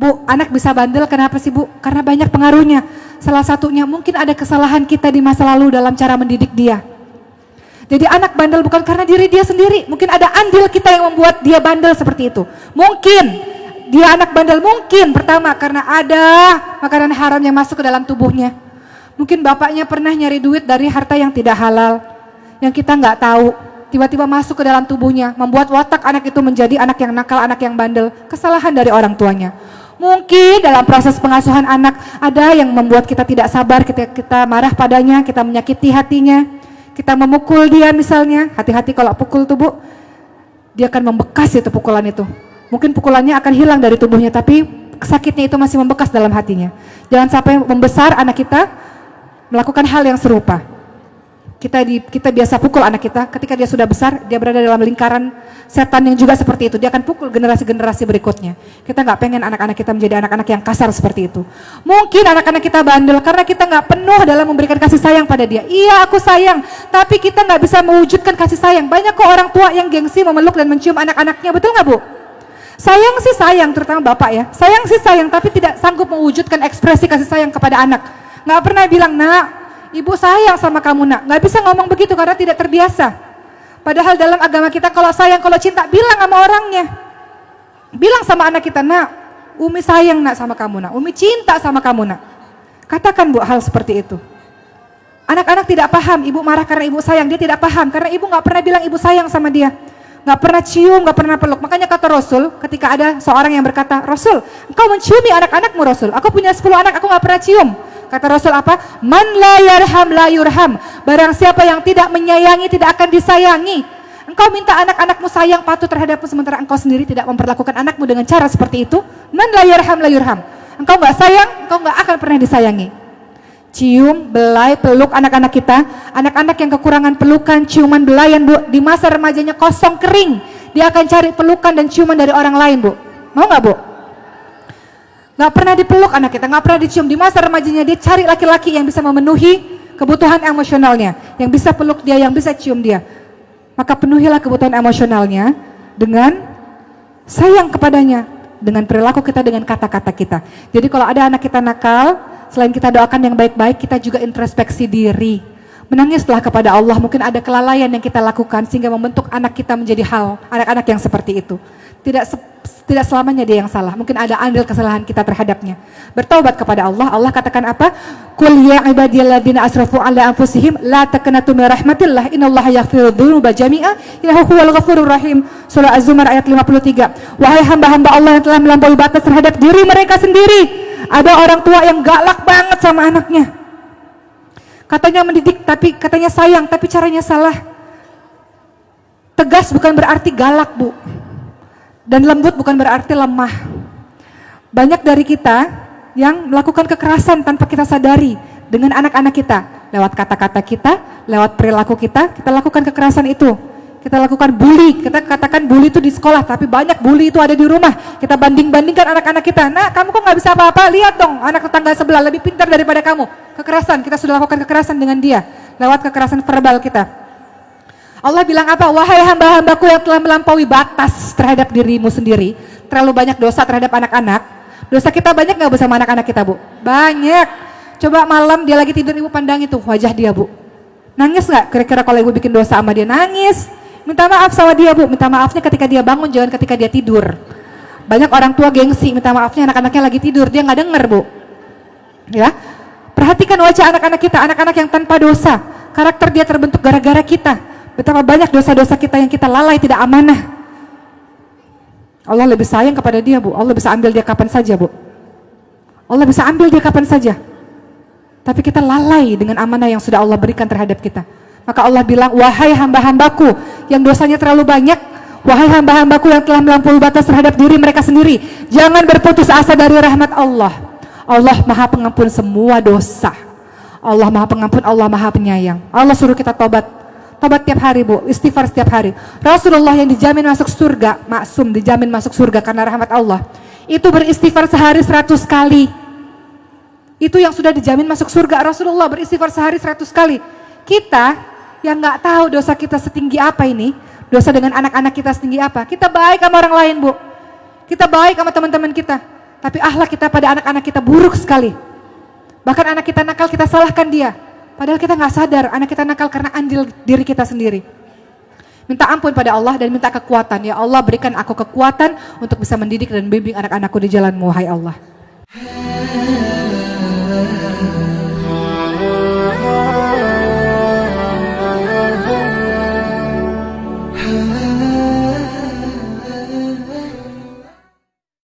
Bu, anak bisa bandel kenapa sih Bu? Karena banyak pengaruhnya. Salah satunya mungkin ada kesalahan kita di masa lalu dalam cara mendidik dia. Jadi anak bandel bukan karena diri dia sendiri. Mungkin ada andil kita yang membuat dia bandel seperti itu. Mungkin dia anak bandel, mungkin pertama karena ada makanan haram yang masuk ke dalam tubuhnya. Mungkin bapaknya pernah nyari duit dari harta yang tidak halal, yang kita nggak tahu. Tiba-tiba masuk ke dalam tubuhnya, membuat watak anak itu menjadi anak yang nakal, anak yang bandel. Kesalahan dari orang tuanya. Mungkin dalam proses pengasuhan anak ada yang membuat kita tidak sabar, kita marah padanya, kita menyakiti hatinya, kita memukul dia misalnya. Hati-hati kalau pukul tuh Bu, dia akan membekas itu pukulan itu. Mungkin pukulannya akan hilang dari tubuhnya, tapi sakitnya itu masih membekas dalam hatinya. Jangan sampai membesar anak kita melakukan hal yang serupa. Kita biasa pukul anak kita, ketika dia sudah besar, dia berada dalam lingkaran setan yang juga seperti itu. Dia akan pukul generasi-generasi berikutnya. Kita nggak pengen anak-anak kita menjadi anak-anak yang kasar seperti itu. Mungkin anak-anak kita bandel karena kita nggak penuh dalam memberikan kasih sayang pada dia. Iya, aku sayang, tapi kita nggak bisa mewujudkan kasih sayang. Banyak kok orang tua yang gengsi memeluk dan mencium anak-anaknya, betul nggak Bu? Sayang sih sayang, terutama bapak ya. Sayang sih sayang, tapi tidak sanggup mewujudkan ekspresi kasih sayang kepada anak. Nggak pernah bilang, nak, ibu sayang sama kamu nak. Nggak bisa ngomong begitu karena tidak terbiasa. Padahal dalam agama kita kalau sayang, kalau cinta, bilang sama orangnya. Bilang sama anak kita, nak, Umi sayang nak sama kamu nak. Umi cinta sama kamu nak. Katakan Bu hal seperti itu. Anak-anak tidak paham, ibu marah karena ibu sayang. Dia tidak paham karena ibu nggak pernah bilang ibu sayang sama dia. Nggak pernah cium, nggak pernah peluk. Makanya kata Rasul, ketika ada seorang yang berkata, Rasul, engkau menciumi anak-anakmu Rasul. Aku punya 10 anak, aku nggak pernah cium. Kata Rasul apa? Man la yarham la yurham. Barang siapa yang tidak menyayangi tidak akan disayangi. Engkau minta anak-anakmu sayang patuh terhadapmu sementara engkau sendiri tidak memperlakukan anakmu dengan cara seperti itu. Man la yarham la yurham. Engkau nggak sayang, engkau nggak akan pernah disayangi. Cium, belai, peluk anak-anak kita. Anak-anak yang kekurangan pelukan, ciuman, belayan Bu, di masa remajanya kosong kering, dia akan cari pelukan dan ciuman dari orang lain Bu. Mau nggak Bu? Nggak pernah dipeluk anak kita, nggak pernah dicium. Di masa remajanya dia cari laki-laki yang bisa memenuhi kebutuhan emosionalnya, yang bisa peluk dia, yang bisa cium dia. Maka penuhilah kebutuhan emosionalnya dengan sayang kepadanya, dengan perilaku kita, dengan kata-kata kita. Jadi kalau ada anak kita nakal, selain kita doakan yang baik-baik, kita juga introspeksi diri. Menangislah kepada Allah, mungkin ada kelalaian yang kita lakukan sehingga membentuk anak kita menjadi anak-anak yang seperti itu. Tidak selamanya dia yang salah, mungkin ada andil kesalahan kita terhadapnya. Bertaubat kepada Allah. Allah katakan apa? Qul ya ibadiyalladzina asrafu ala anfusihim la taqnatu min rahmatillah innallaha yaghfiru dzunuba jami'a innahu huwal ghafurur rahim. Surah Az-Zumar ayat 53. Wahai hamba-hamba Allah yang telah melampaui batas terhadap diri mereka sendiri. Ada orang tua yang galak banget sama anaknya. Katanya mendidik, tapi katanya sayang, tapi caranya salah. Tegas bukan berarti galak Bu. Dan lembut bukan berarti lemah. Banyak dari kita yang melakukan kekerasan tanpa kita sadari dengan anak-anak kita. Lewat kata-kata kita, lewat perilaku kita lakukan kekerasan itu. Kita lakukan bully, kita katakan bully itu di sekolah, tapi banyak bully itu ada di rumah. Kita banding-bandingkan anak-anak kita. Nah, kamu kok nggak bisa apa-apa? Lihat dong, anak tetangga sebelah lebih pintar daripada kamu. Kekerasan, kita sudah lakukan kekerasan dengan dia. Lewat kekerasan verbal kita. Allah bilang apa? Wahai hamba-hambaku yang telah melampaui batas terhadap dirimu sendiri. Terlalu banyak dosa terhadap anak-anak. Dosa kita banyak nggak Bu sama anak-anak kita Bu? Banyak. Coba malam dia lagi tidur, ibu pandang itu wajah dia Bu. Nangis nggak? Kira-kira kalau ibu bikin dosa sama dia? Nangis. Minta maaf sama dia Bu. Minta maafnya ketika dia bangun, jangan ketika dia tidur. Banyak orang tua gengsi, minta maafnya anak-anaknya lagi tidur, dia nggak denger Bu. Ya, perhatikan wajah anak-anak kita, anak-anak yang tanpa dosa. Karakter dia terbentuk gara-gara kita. Betapa banyak dosa-dosa kita yang kita lalai, tidak amanah. Allah lebih sayang kepada dia Bu. Allah bisa ambil dia kapan saja Bu. Allah bisa ambil dia kapan saja. Tapi kita lalai dengan amanah yang sudah Allah berikan terhadap kita. Maka Allah bilang, wahai hamba-hambaku yang dosanya terlalu banyak, wahai hamba-hambaku yang telah melampaui batas terhadap diri mereka sendiri, jangan berputus asa dari rahmat Allah. Allah Maha Pengampun semua dosa. Allah Maha Pengampun, Allah Maha Penyayang. Allah suruh kita tobat. Tobat tiap hari Bu, istighfar setiap hari. Rasulullah yang dijamin masuk surga, maksum dijamin masuk surga karena rahmat Allah, itu beristighfar sehari 100 kali. Itu yang sudah dijamin masuk surga. Rasulullah beristighfar sehari 100 kali. Kita yang nggak tahu dosa kita setinggi apa ini, dosa dengan anak-anak kita setinggi apa, kita baik sama orang lain Bu. Kita baik sama teman-teman kita. Tapi akhlak kita pada anak-anak kita buruk sekali. Bahkan anak kita nakal, kita salahkan dia. Padahal kita nggak sadar anak kita nakal karena andil diri kita sendiri. Minta ampun pada Allah dan minta kekuatan. Ya Allah, berikan aku kekuatan untuk bisa mendidik dan bimbing anak-anakku di jalan-Mu, wahai Allah.